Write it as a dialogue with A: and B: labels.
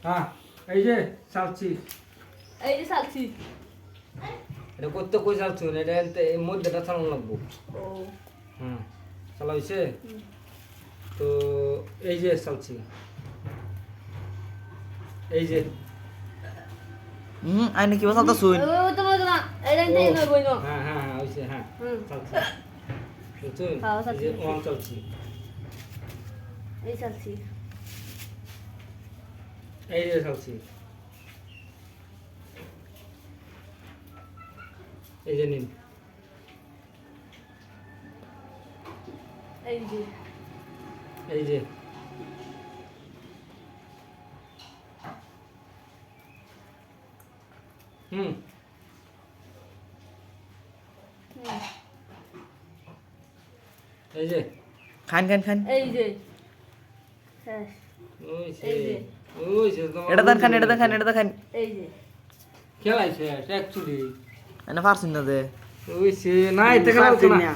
A: হ্যাঁ এই যে চালছি
B: এই যে চালছি
A: এটা করতে কই চালছো না এটা এই মধ্যেটা চালানো লাগবো
B: ও
A: হ্যাঁ চালা হয়েছে
B: হুম।
A: তো এই যে চালছি এই যে
C: আইনে কি বসালতা শুন
B: ও তোমার এটা
A: ও,
B: এই নয় বইনো
A: হ্যাঁ হ্যাঁ হ্যাঁ হয়েছে হ্যাঁ
B: হুম
A: চালছি বুঝছেন
B: হ্যাঁ,
A: এই
B: চালছি,
A: যে
B: চালছি।
A: ওয়ান চালছি
B: এই চালছি
A: এই যে চালছি এই যে নিন
B: এই যে
A: এই যে হুম
B: হুম,
A: এই যে
C: খান খান খান
B: এই যে শেষ
A: ওইছে
B: এই যে।
A: ওইছে তোমার
C: এটা দেন খান এটা দেন খান এটা দেন খান
B: এই যে
A: খেলাইছে অ্যাকচুয়ালি
C: এনে পারছেন না যে
A: ওইছে না এটা খেলা হতো না